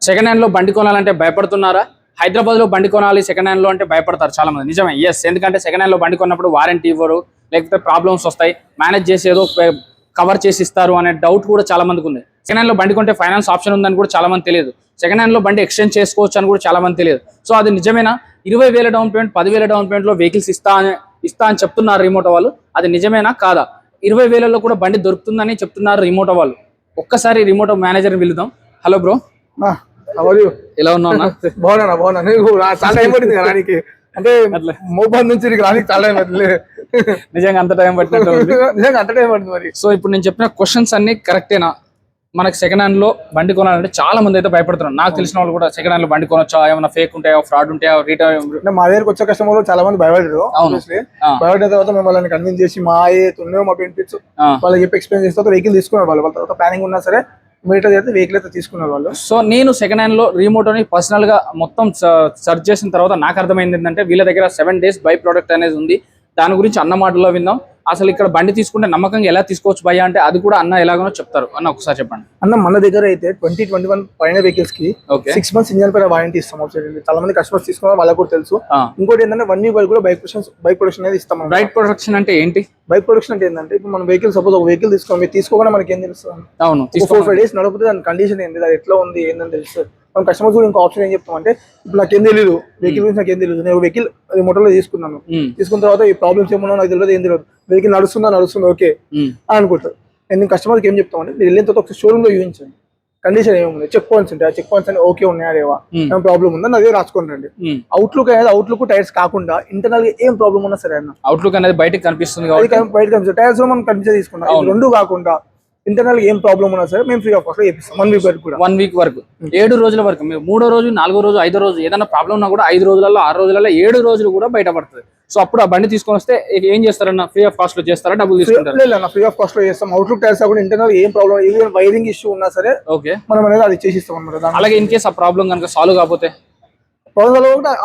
Second hand లో బండి కొనాలంటే భయపడుతున్నారా? హైదరాబాద్ లో బండి కొనాలి సెకండ్ హ్యాండ్ లో అంటే భయపడతారు చాలా మంది. నిజమే, ఎస్. ఎందుకంటే సెకండ్ హ్యాండ్ లో బండి కొన్నప్పుడు వారంటీ ఇవ్వరు, లేకపోతే ప్రాబ్లమ్స్ వస్తాయి, మేనేజ్ చేసి ఏదో కవర్ చేసి ఇస్తారు అనే డౌట్ కూడా చాలా మందికి ఉంది. సెకండ్ హ్యాండ్ లో బండి కొంటే ఫైనాన్స్ ఆప్షన్ ఉందని కూడా చాలా మంది తెలియదు. సెకండ్ హ్యాండ్ లో బండి ఎక్స్చేంజ్ చేసుకోవచ్చు అని కూడా చాలా మంది తెలియదు. సో అది నిజమేనా? 20,000 డౌన్ పేమెంట్, 10,000 డౌన్ పేమెంట్ లో వెహికల్స్ ఇస్తా అని చెప్తున్నారు రిమోటో వాళ్ళు. అది నిజమేనా కాదా? 20,000లో కూడా బండి దొరుకుతుందని చెప్తున్నారు రిమోటో వాళ్ళు. ఒక్కసారి రిమోటో మేనేజర్ని పిలుద్దాం. హలో బ్రో, ఎలా ఉన్నావు? బాగున్నా. చాలా టైం పట్టింది రానికి, అంటే మొబైల్ నుంచి రానికి చాలా టైం పట్టింది. నిజంగా అంత టైం పట్టినట్టు నిజంగా అంత టైం పట్టింది మరి. సో ఇప్పుడు నేను చెప్పిన క్వశ్చన్స్ అన్ని కరెక్టేనా? మనకి సెకండ్ హ్యాండ్ లో బండి కొనాలంటే చాలా మంది అయితే భయపడుతున్నారు. నాకు తెలిసిన వాళ్ళు కూడా సెకండ్ హ్యాండ్ లో బండి కొనొచ్చా, ఏమైనా ఫేక్ ఉంటాయా, ఫ్రాడ్ ఉంటాయా, రిటర్న్. మా దగ్గరకు వచ్చే కస్టమర్ చాలా మంది భయపడ్డారు. భయపడిన తర్వాత మేము వాళ్ళని కన్విన్స్ చేసి మా మా బెనిఫిట్స్ వాళ్ళకి చెప్పి ఎక్స్ప్లెయిన్ చేస్తే వెహికల్ తీసుకున్నారు. వాళ్ళ తర్వాత ప్లానింగ్ ఉన్నా సరే మీటర్ అయితే వెహికల్ అయితే తీసుకున్నారు వాళ్ళు. సో నేను సెకండ్ హ్యాండ్ లో రిమోటోని పర్సనల్ గా మొత్తం సర్చ్ చేసిన తర్వాత నాకు అర్థమైంది ఏంటంటే వీళ్ళ దగ్గర 7 days బై ప్రోడక్ట్ అనేది ఉంది. దాని గురించి అన్న మాటల్లో విందాం. అసలు ఇక్కడ బండి తీసుకుంటే నమ్మకంగా ఎలా తీసుకోవచ్చు భయ్యా అంటే అది కూడా అన్న ఎలాగనో చెప్తారు. అన్న ఒకసారి చెప్పండి. అన్న మన దగ్గర అయితే 2021 పైన వెహికల్స్ కి 6 months ఇంజన్ పైన వారంటీ ఇస్తాం. చాలా మంది కస్టమర్స్ తీసుకున్నారు, వాళ్ళకి కూడా తెలుసు. ఇంకోటి ఏంటంటే 1 week కూడా బైక్ ప్రొడక్షన్ అనేది ఇస్తాం. బైక్ ప్రొడక్షన్ అంటే ఏంటి? బైక్ ప్రొడక్షన్ అంటే ఏంటంటే ఇప్పుడు మనం వెహికల్ సపోజ్ ఒక వెహికల్ తీసుకోకుండా మనకి ఏం తెలుస్తుంది? అవును, 4-5 days నడిపితే దాని కండిషన్ ఏంటి, అది ఎట్లా ఉంది ఏంటని తెలుస్తుంది. మనం కస్టమర్స్ కూడా ఇంకో ఆప్షన్ ఏం చెప్తామంటే ఇప్పుడు నాకేం తెలియదు, వెహికల్ గురించి నాకేం తెలియదు, నేను వెహికల్ మోటార్లో తీసుకున్నాను, తీసుకున్న తర్వాత ఈ ప్రాబ్లమ్స్ ఏమన్నా నాకు తెలియదు, ఏం తెలియదు, వెహికల్ నడుస్తుంది ఓకే అనుకుంటారు. నేను కస్టమర్కి ఏం చెప్తామంటే మీరు వెళ్ళిన తర్వాత ఒకసారి షోరూమ్ లో చూపించండి, కండిషన్ ఏముంది, చెక్ పాయింట్స్ ఉంటాయి, చెక్ పాయింట్స్ అని ఓకే ఉన్నాయా లేవా, ఏం ప్రాబ్లమ్ ఉందా అదే రాసుకోండి రండి. అవుట్లుక్ టైర్స్ కాకుండా ఇంటర్నల్ గా ఏం ప్రాబ్లమ్ ఉన్నా సరే అన్న అవుట్లుక్ అనేది బయటకు కనిపిస్తుంది, బయట కనిపిస్తుంది, టైర్స్ లో మనం కనిపించే తీసుకుంటాం. రెండు కాకుండా ఇంటర్నల్ ఏం ప్రాబ్లమ్ ఉన్నా సరే మేము ఫ్రీ ఆఫ్ కాస్ట్ లో చేపిస్తాం. 1 week వరకు కూడా 1 week వరకు 7 రోజుల వరకు మీరు 3వ రోజు 4వ రోజు 5వ రోజు ఏదైనా ప్రాబ్లం ఉన్నా కూడా 5 రోజులలో 6 రోజులలో 7 రోజులు కూడా బయటపడుతుంది. సో అప్పుడు ఆ బండి తీసుకొని వస్తే ఏం చేస్తారన్న? ఫ్రీ ఆఫ్ కాస్ట్ లో చేస్తారా, డబ్బులు తీసుకుంటారా? ఫ్రీ ఆఫ్ కాస్ట్ లో చేస్తాం. అవుట్లుక్ టైర్స్ కూడా ఇంటర్నల్ ఏం ప్రాబ్లం, ఈవెన్ వైరింగ్ ఇష్యూ ఉన్నా సరే ఓకే మనం అనేది అది చేసిస్తాం అన్నమాట. అలాగే ఇన్ కేసు ఆ ప్రాబ్లం కనుక సాల్వ్ కాకపోతే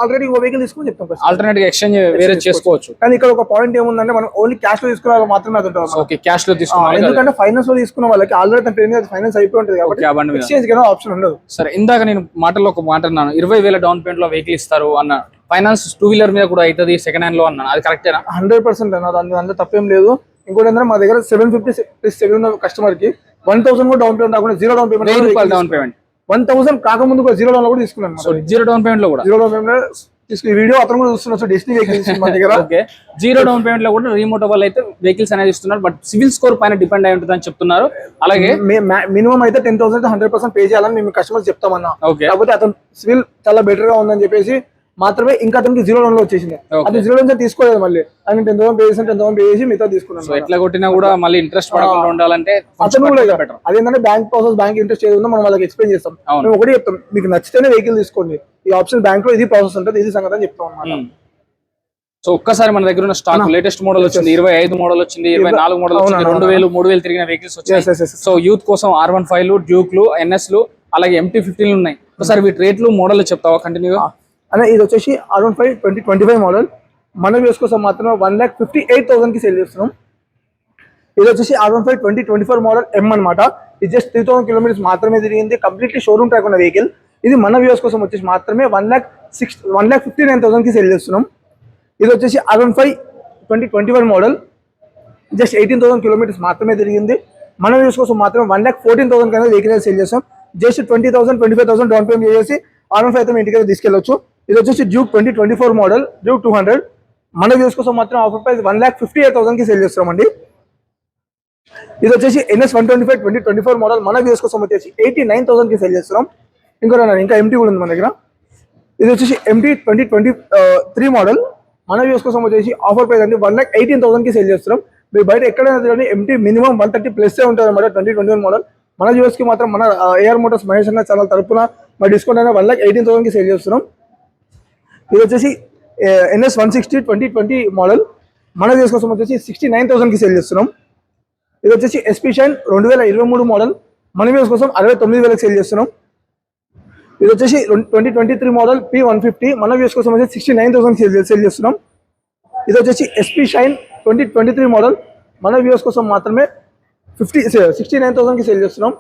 ఆల్రెడీ వెహికల్ తీసుకుని చెప్తాం, ఆల్టర్నేట్ గా ఎక్స్చేంజ్ వేరే చేసుకోవచ్చు. కానీ ఇక్కడ ఒక పాయింట్ ఏముందంటే మనం ఓన్లీ క్యాష్ లో తీసుకునే వాళ్ళు మాత్రమే అది ఉంటుంది. ఓకే, క్యాష్ లో తీసుకోవాలి. ఎందుకంటే ఫైనాన్స్ లో తీసుకున్న వాళ్ళకి ఆల్రెడీ ఫైనాన్స్ అయిపోయి ఉంటుంది కాబట్టి ఎక్స్చేంజ్ కి ఆప్షన్ ఉండదు. సరే, ఇందాక నేను మాటల్లో ఒక మాట అన్నాను, 20,000 డౌన్ పేమెంట్ లో వెహికల్ ఇస్తారు అన్న. ఫైనాన్స్ 2-wheeler మీద కూడా అవుతుంది సెకండ్ హ్యాండ్ లో అన్నాను, అది కరెక్టేనా? 100% అన్న, దాని తప్పేం లేదు. ఇంకోటి ఏంటంటే మా దగ్గర 750 ఉన్న కస్టమర్ కి 1,000 కూడా డౌన్ పేమెంట్ కాకుండా 0 డౌన్ పేమెంట్, 1000 రూపాయలు డౌన్ పేమెంట్, 1,000 కాకముందు 0 డౌన్ కూడా తీసుకున్నాను. 0 డౌన్ పేమెంట్ లో కూడా 0 డౌన్ పేమెంట్ ఈ వీడియో అతను కూడా చూస్తున్నారు, డెస్టినీ వెహికల్స్ మా దగ్గర. ఓకే, 0 డౌన్ పేమెంట్ లో కూడా రిమోటో వాళ్ళు అయితే వెహికల్స్ అనేది ఇస్తున్నారు. బట్ సివిల్ స్కోర్ పైన డిపెండ్ అయి ఉంటుంది అని చెప్తున్నారు. అలాగే మినిమం అయితే 10,000 100% పే చేయాలని మేము కస్టమర్స్ చెప్తామన్నా. కాకపోతే అతను సివిల్ చాలా బెటర్ గా ఉందని చెప్పేసి మాత్రమే ఇంకా అతనికి 0 డౌన్ లో వచ్చేసింది. అది 0 డౌన్ తీసుకోలేదు, మళ్ళీ ఆయన 10,000 పే చేసి 10,000 పే చేసి మిగతా తీసుకున్నాను. సో ఎట్లా కొట్టినా కూడా మళ్ళీ ఇంట్రెస్ట్ పడకుండా ఉండాలంటే అతను కూడా అదేంటంటే బ్యాంక్ ప్రాసెస్, బ్యాంక్ ఇంట్రెస్ట్ ఏది ఉందో మనం వాళ్ళకి ఎక్స్ప్లెయిన్ చేస్తాం. మేము ఒకటి చెప్తాం, మీకు నచ్చితేనే వెహికల్ తీసుకోండి, ఈ ఆప్షన్ బ్యాంక్ లో ఇది ప్రాసెస్ ఉంటుంది, ఇది సంగతి అని చెప్తాం అన్నమాట. సో ఒక్కసారి మన దగ్గర ఉన్న స్టాక్ లేటెస్ట్ మోడల్ వచ్చింది, 25 మోడల్ వచ్చింది, 24 మోడల్ వచ్చింది, 2,000 3,000 తిరిగిన వెహికల్స్ వచ్చాయి. సో యూత్ కోసం R15లు, డ్యూక్లు, NSలు, అలాగే MT-15లు ఉన్నాయి. ఒకసారి వీటి రేట్లు మోడల్ చెప్తావా కంటిన్యూగా? అనే ఇది వచ్చేసి R15 2025 మోడల్, మన వ్యూస్ కోసం మాత్రం 1,58,000 కి సేల్ చేస్తున్నాం. ఇది వచ్చేసి R15 2024 మోడల్ M అనమాట. ఇది జస్ట్ 3,000 kilometers మాత్రమే తిరిగింది, కంప్లీట్లీ షోరూమ్ ట్రాక్ ఉన్న వెహికల్. ఇది మన వ్యూస్ కోసం వచ్చేసి మాత్రమే 1,59,000 కి సేల్ చేస్తున్నాం. ఇది వచ్చేసి R15 2021 మోడల్, జస్ట్ 18,000 kilometers మాత్రమే తిరిగింది. మన వ్యూస్ కోసం మాత్రం 1,14,000 కన్నా వెహికల్ సేల్ చేస్తాం. జస్ట్ 20,000 25,000 డౌన్ పేమెంట్ చేసి R15 అయితే ఇంటికి తీసుకెళ్ళొచ్చు. ఇది వచ్చేసి డ్యూక్ 2024 మోడల్, డ్యూక్ 200, మన వ్యూస్ కోసం మాత్రం ఆఫర్ ప్రైస్ 1,58,000 కి సేల్ చేస్తామండి. ఇది వచ్చేసి NS 125 2024 మోడల్, మన వ్యూస్ కోసం వచ్చేసి 89,000 కి సేల్ చేస్తున్నాం. ఇంకా MT కూడా ఉంది మన దగ్గర. ఇది వచ్చేసి MT 2023 మోడల్, మన వ్యూస్ కోసం వచ్చేసి ఆఫర్ ప్రైస్ అంటే 1,18,000 కి సేల్ చేస్తున్నాం. మీరు బయట ఎక్కడైనా MT మినిమం 130 ప్లస్ ఉంటుంది అనమాట. 2021 మోడల్, మన వ్యూస్ కి మాత్రం మన AR మోటార్స్ మహేష్ అన్న ఛానల్ తరపున మా డిస్కౌంట్ అయినా 1,18,000 కి సేల్ చేస్తున్నాం. ఇది వచ్చేసి NS 160 2020 మోడల్, మన వ్యూస్ కోసం వచ్చేసి 69,000 కి సేల్ చేస్తున్నాం. ఇది వచ్చేసి SP షైన్ 2023 మోడల్, మన వ్యూస్ కోసం 69,000 కి సేల్ చేస్తున్నాం. ఇది వచ్చేసి 2023 మోడల్ P150, మన వ్యూస్ కోసం వచ్చేసి 69,000 సేల్ చేస్తున్నాం. ఇది వచ్చేసి SP షైన్ 2023 మోడల్, మన వ్యూస్ కోసం మాత్రమే 69,000 కి సేల్ చేస్తున్నాం.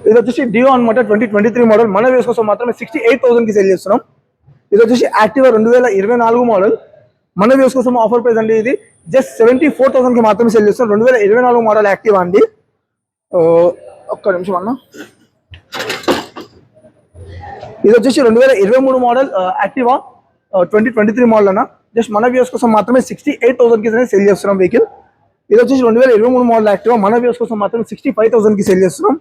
ఇది వచ్చేసి డియో అనమాట 2023 మోడల్ మన వ్యూస్ కోసం మాత్రమే 68,000 కి సేల్ చేస్తున్నాం. ఇది వచ్చేసి యాక్టివా 2024 మోడల్ మన వ్యూస్ కోసం ఆఫర్ ప్రైస్ అండి. ఇది జస్ట్ 74,000 కి మాత్రమే సేల్ చేస్తున్నాం. 2024 మోడల్ యాక్టివా అండి. ఒక్క నిమిషం అన్న. ఇది వచ్చేసి 2023 మోడల్ యాక్టివా 2023 మోడల్ అన్న. జస్ట్ మన వ్యూస్ కోసం మాత్రమే 68,000 కి సేల్ చేస్తున్నాం వెహికల్. ఇది వచ్చేసి 2023 మోడల్ యాక్టివా మన వ్యూస్ కోసం మాత్రమే 65,000 కి సేల్ చేస్తున్నాం.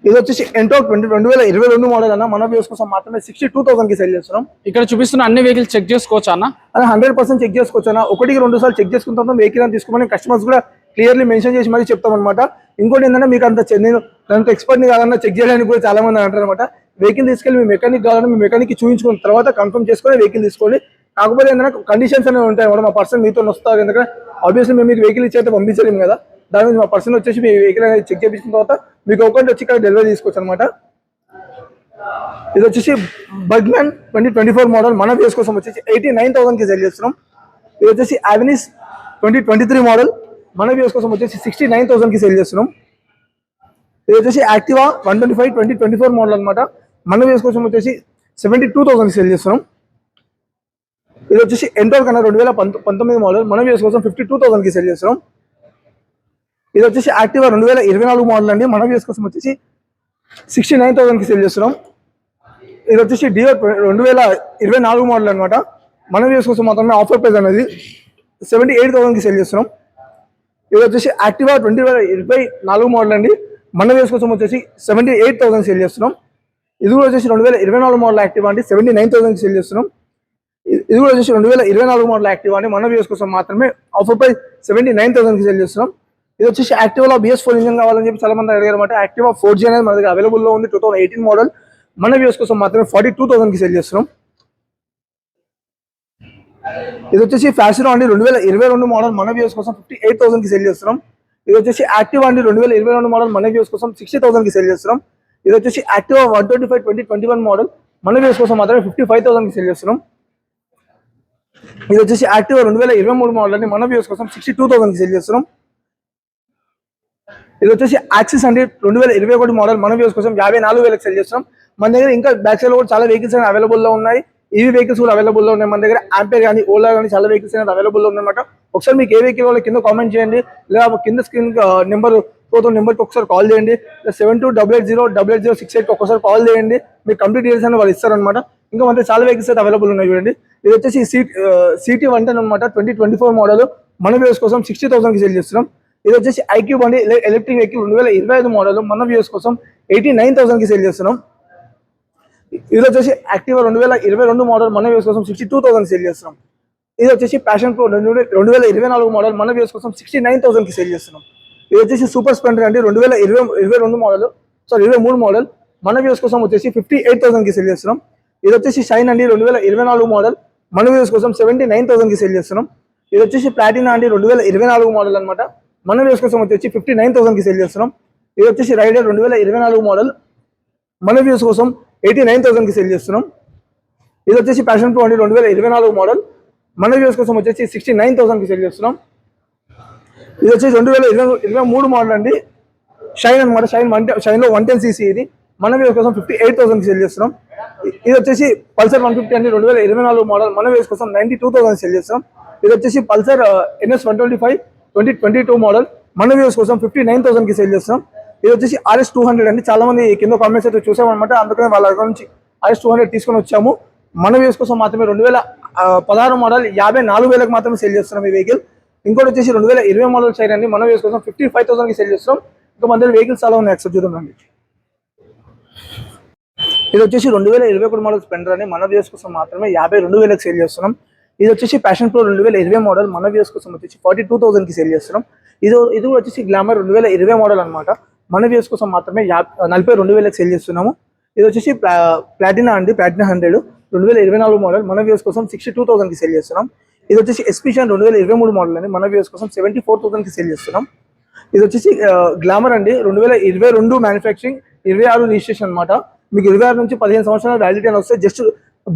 ఇది వచ్చేసి ఎంటోక్ 2022 మోడల్ అన్న మన వ్యూస్ కోసం మాత్రమే 62,000 కి సేల్ చేస్తున్నాం. ఇక్కడ చూపిస్తున్న అన్ని వెహికల్స్ చెక్ చేసుకోవచ్చు అన్న? అది 100% చెక్ చేసుకోవచ్చు అన్న. ఒకటికి 2 సార్లు చెక్ చేసుకున్న తర్వాత వెహికల్ అని తీసుకోమని కస్టమర్స్ కూడా క్లియర్లీ మెన్షన్ చేసి మరీ చెప్తాం అనమాట. ఇంకోటి ఏంటంటే మీకు నేను అంత ఎక్స్పర్ట్ని కాదన్నా చెక్ చేయడానికి కూడా చాలా మంది అంటారు అనమాట. వెహికల్ తీసుకెళ్ళి మీ మెకానిక్ కావాలని మీ మెకానిక్ చూపించుకున్న తర్వాత కన్ఫర్మ్ చేసుకొని వెహికల్ తీసుకోండి. కాకపోతే ఏంటంటే కండిషన్స్ అనేవి ఉంటాయి అనమాట. మా పర్సన్ మీతో వస్తారు, ఎందుకంటే ఆబ్వియస్లీ మేము మీకు వెహికల్ ఇచ్చి అయితే పంపించలేము కదా. దాని నుంచి మా పర్సన్ వచ్చేసి మీ వెహికల్ అనేది చెక్ చేయించిన తర్వాత మీకు ఒకటి వచ్చి ఇక్కడ డెలివరీ తీసుకోవచ్చు అనమాట. ఇది వచ్చేసి బగ్మ్యాన్ 2024 మోడల్ మన వ్యూస్ కోసం వచ్చేసి 89,000 కి సేల్ చేస్తున్నాం. ఇది వచ్చేసి అవెనిస్ 2023 మోడల్ మన వ్యూస్ కోసం వచ్చేసి 69,000 కి సేల్ చేస్తున్నాం. ఇది వచ్చేసి యాక్టివా 125 2024 మోడల్ అనమాట మన వ్యూస్ కోసం వచ్చేసి 72,000 కి సేల్ చేస్తున్నాం. ఇది వచ్చేసి ఎంటోర్ కన్నా 2019 మోడల్ మన వ్యూస్ కోసం 52,000 కి సేల్ చేస్తున్నాం. ఇది వచ్చేసి యాక్టివా 2024 మోడల్ అండి మన వ్యూస్ కోసం వచ్చేసి 69,000 కి సేల్ చేస్తున్నాం. ఇది వచ్చేసి డియో 2024 మోడల్ అనమాట మన వ్యూస్ కోసం మాత్రమే ఆఫర్ ప్రైస్ అనేది 78,000 కి సేల్ చేస్తున్నాం. ఇది వచ్చేసి యాక్టివా 2024 మోడల్ అండి మన వ్యూస్ కోసం వచ్చేసి 78,000 సేల్ చేస్తున్నాం. ఇది కూడా వచ్చేసి 2024 మోడల్ యాక్టివా అండి 79,000 కి సేల్ చేస్తున్నాం. ఇది కూడా వచ్చేసి 2024 మోడల్ యాక్టివా అండి మన వ్యూస్ కోసం మాత్రమే ఆఫర్ ప్రైస్ 79,000 కి సేల్ చేస్తున్నాం. ఇది వచ్చేసి యాక్టివాలో BS4 ఇంజన్ కావాలని చెప్పి చాలా మంది అడిగారు అనమాట. యాక్టివా 4G అనేది మన దగ్గర అవైలబుల్లో ఉంది. 2018 మోడల్ మన వ్యూస్ కోసం మాత్రమే 42,000 కి సేల్ చేస్తున్నాం. ఇది వచ్చేసి ఫ్యాషన్ అండి 2022 మోడల్ మన వ్యూస్ కోసం 58,000 కి సేల్ చేస్తున్నాం. ఇది వచ్చేసి యాక్టివా అండి 2022 మోడల్ మన వ్యూస్ కోసం 60,000 కి సేల్ చేస్తున్నాం. ఇది వచ్చేసి యాక్టివా 125 2021 మోడల్ మన వ్యూస్ కోసం మాత్రమే 55,000 కి సేల్ చేస్తున్నాం. ఇది వచ్చేసి యాక్టివా 2023 మోడల్ అండి మన వ్యూస్ కోసం 62,000 కి సేల్ చేస్తున్నాం. ఇది వచ్చేసి యాక్సిస్ అండి 2021 మోడల్ మన వ్యూస్ కోసం 54,000 సేల్ చేస్తున్నాం. మన దగ్గర ఇంకా బ్యాక్ సైడ్ లో కూడా చాలా వెహికల్స్ అనేవి అవైలబుల్ లో ఉన్నాయి. ఈవీ వెహికల్స్ కూడా అవైలబుల్ లో ఉన్నాయి. మన దగ్గర ఆంపేర్ కానీ ఓలా కానీ చాలా వెహికల్స్ అనేది అవైలబుల్ లో ఉన్నాయన్నమాట. ఒకసారి మీకు ఏ వెహికల్ వాళ్ళ కింద కామెంట్ చేయండి, లేదా కింద స్క్రీన్ నెంబర్ నెంబర్కి ఒకసారి కాల్ చేయండి. 7288080868 ఒకసారి కాల్ చేయండి. మీకు కంప్లీట్ డీటెయిల్స్ అని వాళ్ళు ఇస్తారనమాట. ఇంకా మన చాలా వెహికల్స్ అయితే అవైలబుల్ ఉన్నాయి చూడండి. ఇది వచ్చేసి సిటీ 110 అనమాట 2024 మోడల్ మన వ్యూస్ కోసం 60,000 కి సేల్ చేస్తున్నాం. ఇది వచ్చేసి ఐక్యూబ్ అండి ఎలక్ట్రిక్ వెహికల్ 2025 మోడల్ మన వ్యూస్ కోసం 89,000 కి సేల్ చేస్తున్నాం. ఇది వచ్చేసి యాక్టివా 2022 మోడల్ మన వ్యూస్ కోసం 62,000 సేల్ చేస్తున్నాం. ఇది వచ్చేసి ప్యాషన్ ప్రో 2024 మోడల్ మన వ్యూస్ కోసం 69,000 కి సేల్ చేస్తున్నాం. ఇది వచ్చేసి సూపర్ స్ప్లెండర్ అండి 2022 మోడల్ 23 మోడల్ మన వ్యూస్ కోసం వచ్చేసి 58,000 కి సేల్ చేస్తున్నాం. ఇది వచ్చేసి షైన్ అండి 2024 మోడల్ మన వ్యూస్ కోసం 79,000 కి సేల్ చేస్తున్నాం. ఇది వచ్చేసి ప్లాటినా అండి 2024 మోడల్ అనమాట మన వ్యూస్ కోసం వచ్చేసి 59,000 కి సేల్ చేస్తున్నాం. ఇది వచ్చేసి రైడర్ 2024 మోడల్ మన వ్యూస్ కోసం 89,000 కి సేల్ చేస్తున్నాం. ఇది వచ్చేసి ప్యాషన్ ప్రో అండి 2024 మోడల్ మన వ్యూస్ కోసం వచ్చేసి 69,000 కి సేల్ చేస్తున్నాం. ఇది వచ్చేసి 2023 మోడల్ అండి షైన్ అనమాట షైన్లో 110cc ఇది మన వ్యూస్ కోసం 58,000 కి సేల్ చేస్తున్నాం. ఇది వచ్చేసి పల్సర్ 150 అండి 2024 మోడల్ మన వ్యూస్ కోసం 92,000 సేల్ చేస్తున్నాం. ఇది వచ్చేసి పల్సర్ NS 125 2022 మోడల్ మన వ్యూస్ కోసం 59,000 కి సేల్ చేస్తున్నాం. ఇది వచ్చేసి RS 200 అండి చాలా మంది కింద కామెంట్స్ అయితే చూసామన్నమాట. అందుకని వాళ్ళ దగ్గర నుంచి RS 200 తీసుకొని వచ్చాము. మన వ్యూస్ కోసం మాత్రమే 2016 మోడల్ 54,000 మాత్రమే సేల్ చేస్తున్నాం ఈ వెహికల్. ఇంకోటి వచ్చేసి 2020 మోడల్ షైన్ అండి మన వ్యూస్ కోసం 55,000 కి సేల్ చేస్తున్నాం. ఇంకా మన దగ్గర వెహికల్స్ చాలా ఉన్నాయి, యాక్సెప్ట్ చూద్దామండి. ఇది వచ్చేసి 2021 మోడల్ స్ప్లెండర్ అని మన వ్యూస్ కోసం మాత్రమే 52,000 కి సేల్ చేస్తున్నాం. ఇది వచ్చేసి ప్యాషన్ ప్రో 2020 మోడల్ మన వ్యూస్ కోసం వచ్చేసి 42,000 కి సేల్ చేస్తున్నాం. ఇది కూడా వచ్చేసి గ్లామర్ 2020 మోడల్ అనమాట మన వ్యూస్ కోసం మాత్రమే 42,000 కి సేల్ చేస్తున్నాము. ఇది వచ్చేసి ప్లాటినా అండి ప్లాటినా 100 2024 మోడల్ మన వ్యూస్ కోసం 62,000 కి సేల్ చేస్తున్నాం. ఇది వచ్చేసి ఎస్పీషన్ 2023 మోడల్ అండి మన వ్యూస్ కోసం 74,000 కి సేల్ చేస్తున్నాం. ఇది వచ్చేసి గ్లామర్ అండి 2022 మ్యానుఫ్యాక్చరింగ్ 26 రిజిస్ట్రేషన్ అనమాట. మీకు 26 నుంచి 15 సంవత్సరాల వ్యాలిడిటీ అని వస్తే జస్ట్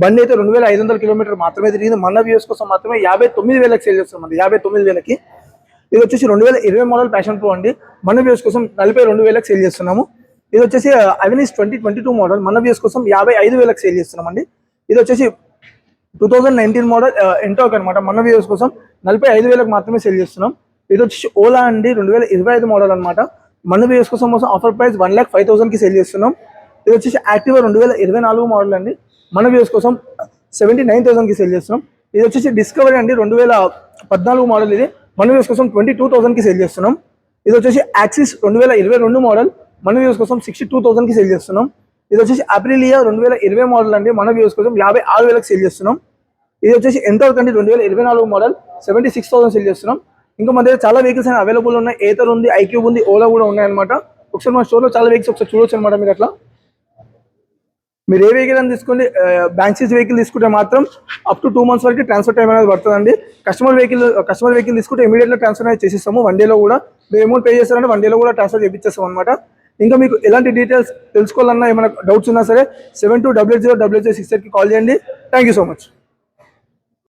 బండి అయితే 2,500 కిలోమీటర్ మాత్రమే తిరిగింది. మన వ్యూస్ కోసం మాత్రమే 59,000 సేల్ చేస్తున్నాం. 59,000కి. ఇది వచ్చేసి 2020 మోడల్ ప్యాషన్ ప్రో అండి మన వ్యూస్ కోసం 42,000 సేల్ చేస్తున్నాము. ఇది వచ్చేసి అవెనిస్ 2022 మోడల్ మన వ్యూస్ కోసం 55,000కి సేల్ చేస్తున్నామండి. ఇది వచ్చేసి 2019 మోడల్ ఎంటాక్ అనమాట. మన వ్యూస్ కోసం 45,000కి మాత్రమే సేల్ చేస్తున్నాం. ఇది వచ్చేసి ఓలా అండి 2025 మోడల్ అనమాట. మన వ్యూస్ కోసం ఆఫర్ ప్రైస్ 1,05,000కి సేల్ చేస్తున్నాం. ఇది వచ్చేసి యాక్టివా 2024 మోడల్ అండి. మన వ్యూస్ కోసం 79,000కి సేల్ చేస్తున్నాం. ఇది వచ్చేసి డిస్కవరీ అండి 2014 మోడల్. ఇది మన వ్యూస్ కోసం 22,000కి సేల్ చేస్తున్నాం. ఇది వచ్చేసి యాక్సిస్ 2022 మోడల్. మన వ్యూస్ కోసం 62,000కి సేల్ చేస్తున్నాం. ఇది వచ్చేసి అప్రిలియా 2020 మోడల్ అండి. మన వ్యూస్ కోసం 56,000కి సేల్ చేస్తున్నాం. ఇది వచ్చేసి ఎంటార్క్ అండి 2024 మోడల్ 76,000 సేల్ చేస్తున్నాం. ఇంకా మన దగ్గర చాలా వెహికల్స్ అయినా అవైలబుల్ ఉన్నాయి. ఏతర్ ఉంది, ఐక్యూబ్ ఉంది, ఓలా కూడా ఉన్నాయి అనమాట. ఒకసారి మన స్టోర్లో చాలా వెహికల్స్ ఒకసారి చూడొచ్చు అనమాట. మీరు అట్లా మీరు ఏ వెహికల్ అని తీసుకోండి, బ్యాంక్ సీజ్ వెహికల్ తీసుకుంటే మాత్రం అప్ టు 2 months వరకు ట్రాన్స్ఫర్ టైం అనేది పడుతుందండి. కస్టమర్ వెహికల్ తీసుకుంటే ఇమీడియట్గా ట్రాన్స్ఫర్ అనేది చేసిస్తాము. 1 డేలో కూడా మీరు అమౌంట్ పే చేస్తారంటే 1 డేలో కూడా ట్రాన్స్ఫర్ చేయించేస్తాం అనమాట. ఇంకా మీకు ఎలాంటి డీటెయిల్స్ తెలుసుకోవాలన్నా ఏమైనా డౌట్స్ ఉన్నా సరే 72880806కి కాల్ చేయండి. Thank you so much.